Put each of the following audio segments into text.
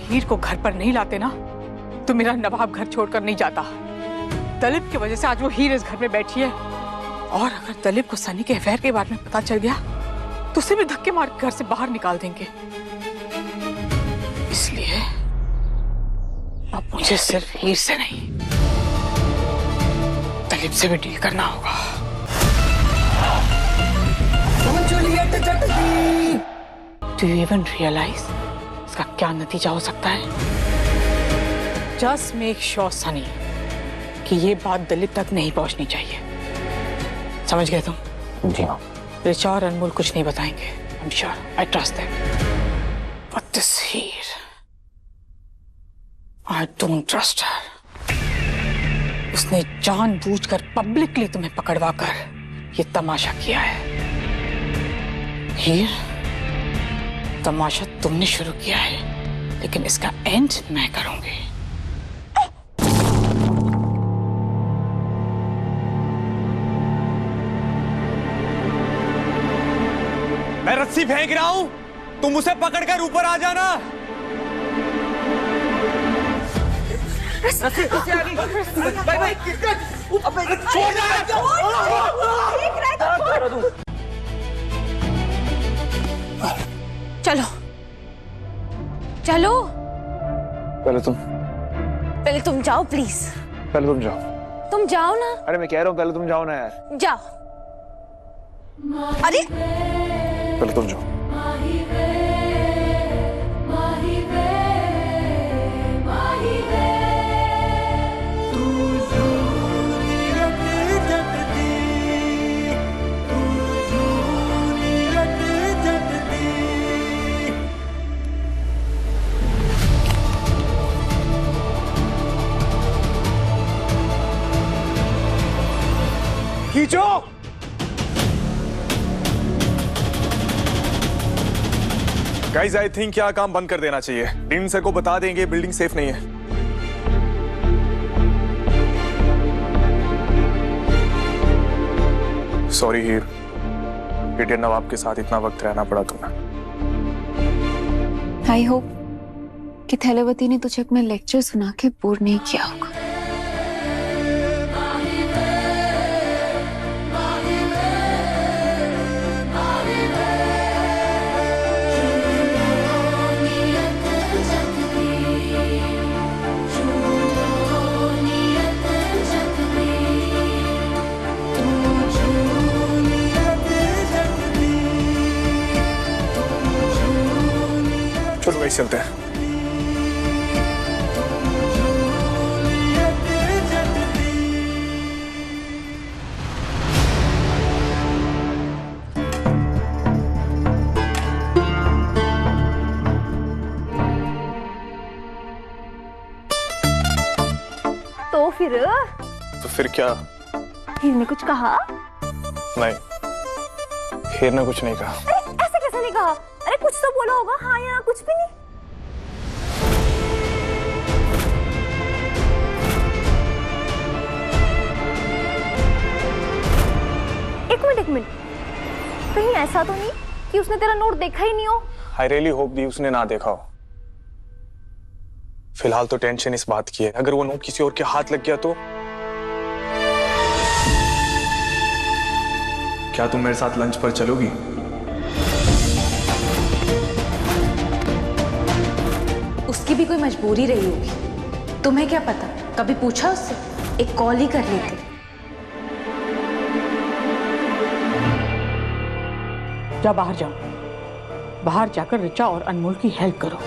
हीर को घर पर नहीं लाते ना तो मेरा नवाब घर छोड़कर नहीं जाता। तलिब की वजह से आज वो हीर इस घर में बैठी है, और अगर तलिब को सनी के अफेयर के बारे में पता चल गया तो उसे भी धक्के मार के घर से बाहर निकाल देंगे। इसलिए अब मुझे सिर्फ हीर से नहीं, तलिब से भी डील करना होगा। Do you even realize इसका क्या नतीजा हो सकता है? Just make sure सनी कि ये बात दिलीप तक नहीं पहुंचनी चाहिए। समझ गए तुम? जी हाँ। रिचा और अनमोल कुछ नहीं बताएंगे। I'm sure, I trust them. But this here, I don't trust her. उसने जानबूझकर पब्लिकली तुम्हें पकड़वा कर ये तमाशा किया है। हीर, तमाशा तुमने शुरू किया है, लेकिन इसका एंड मैं करूंगी। मैं रस्सी फेंक रहा हूं, तुम उसे पकड़कर ऊपर आ जाना। रस्सी आ गई। भाई भाई अबे छोड़ चलो चलो, पहले तुम जाओ प्लीज। पहले तुम जाओ। तुम जाओ ना। अरे मैं कह रहा हूँ पहले तुम जाओ ना यार। जाओ। अरे पहले तुम जाओ। खींचो। गाइस आई थिंक क्या काम बंद कर देना चाहिए। डीन सर को बता देंगे बिल्डिंग सेफ नहीं है। सॉरी हीर, इंडियन नवाब के साथ इतना वक्त रहना पड़ा तुम्हें। आई होप कि थैलावती ने तुझे अपना लेक्चर सुना के बोर नहीं किया होगा। चलो वही चलते हैं। तो फिर क्या? हीर ने कुछ कहा? नहीं, हीर ने कुछ नहीं कहा। अरे ऐसे कैसे नहीं कहा? अरे कुछ तो बोला होगा। हाँ या कुछ भी नहीं। एक मिनट, कहीं ऐसा तो नहीं कि उसने तेरा नोट देखा ही नहीं हो? आई रियली होप दी उसने ना देखा हो। फिलहाल तो टेंशन इस बात की है, अगर वो नोट किसी और के हाथ लग गया तो? क्या तुम मेरे साथ लंच पर चलोगी? उसकी भी कोई मजबूरी रही होगी। तुम्हें क्या पता, कभी पूछा उससे? एक कॉल ही कर लेते। जा बाहर जाओ, बाहर जाकर रिचा और अनमोल की हेल्प करो।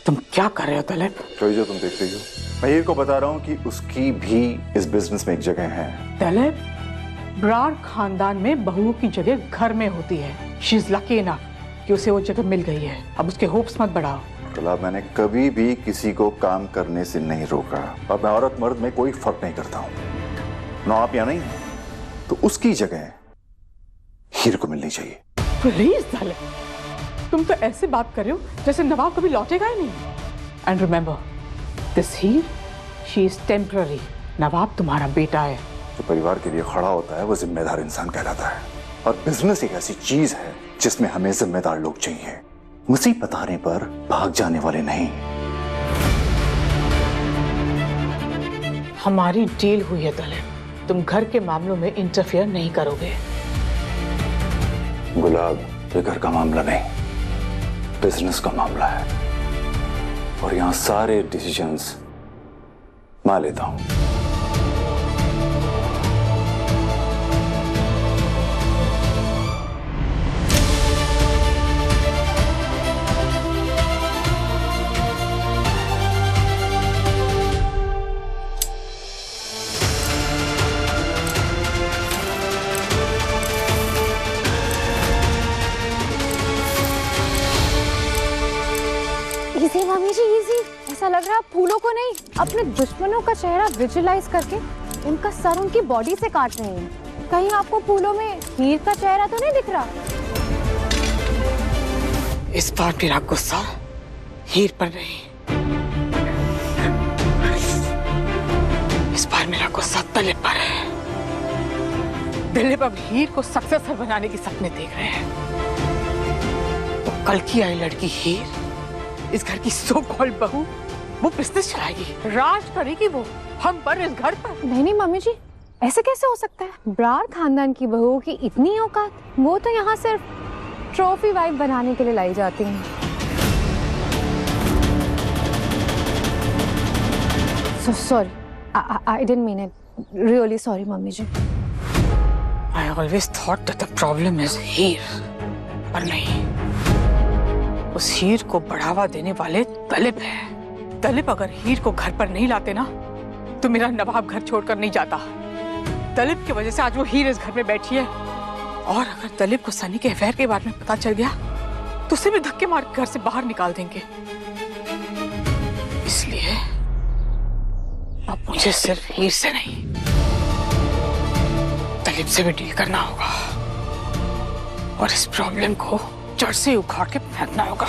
तुम क्या कर रहे हो तलिब? जो तुम देख रही हो, मैं हीर को बता रहा हूँ कि उसकी भी इस बिजनेस में एक जगह है। तलिब, ब्रार खानदान में बहुओं की जगह घर में होती है। शी इज लकी इनफ कि उसे वो जगह मिल गई है। अब उसके होप्स मत बढ़ाओ। गुलाब, मैंने कभी भी किसी को काम करने से नहीं रोका, और मैं औरत मर्द में कोई फर्क नहीं करता हूँ। ना आप या नहीं, तो उसकी जगह हीर को मिलनी चाहिए। प्लीज तलिब, तुम तो ऐसे बात कर रहे हो जैसे नवाब कभी लौटेगा ही नहीं। And remember, this Heer, she is temporary. Nawab तुम्हारा बेटा है, जो परिवार के लिए खड़ा होता है वो जिम्मेदार इंसान कहलाता है। और बिजनेस एक ऐसी चीज है जिसमें हमें जिम्मेदार लोग चाहिए, मुसीबत आने पर भाग जाने वाले नहीं। हमारी डील हुई है तलेब, तुम घर के मामलों में इंटरफेयर नहीं करोगे। गुलाब, ये घर का मामला नहीं, बिजनेस का मामला है और यहाँ सारे डिसीजंस मैं लेता हूं। इजी मम्मी जी, इजी। ऐसा लग रहा है फूलों को नहीं, अपने दुश्मनों का चेहरा विजुअलाइज करके उनका सर उनकी बॉडी से काट रहे हैं। कहीं आपको फूलों में हीर का चेहरा तो नहीं दिख रहा? इस बार मेरा गुस्सा हीर पर नहीं, इस बार मेरा गुस्सा तलेब पर है। तलेब अब हीर को सक्सेसर बनाने की सपने देख रहे हैं। तो कल की आई लड़की हीर इस घर की सो कॉल्ड बहू, वो बिजनेस चलाएगी, राज करेगी वो हम पर, इस घर पर। नहीं नहीं मम्मी जी, ऐसे कैसे हो सकता है? ब्रार खानदान की बहू की इतनी औकात? वो तो यहाँ सिर्फ ट्रॉफी वाइफ बनाने के लिए लाई जाती हैं। Sorry, I didn't mean it, really sorry mummy ji. I always thought that the problem is Heer, पर नहीं, उस हीर को बढ़ावा देने वाले तलेब है। तलेब अगर हीर को घर पर नहीं लाते ना तो मेरा नवाब घर छोड़कर नहीं जाता। तलेब की वजह से आज वो हीर इस घर में बैठी है। और अगर तलेब को सनी के अफेयर के बारे में पता चल गया तो उसे भी धक्के मार के घर से बाहर निकाल देंगे। इसलिए अब मुझे सिर्फ हीर से नहीं, तलेब से भी डील करना होगा और इस प्रॉब्लम को जड़ से उखाड़ के फेंकना होगा।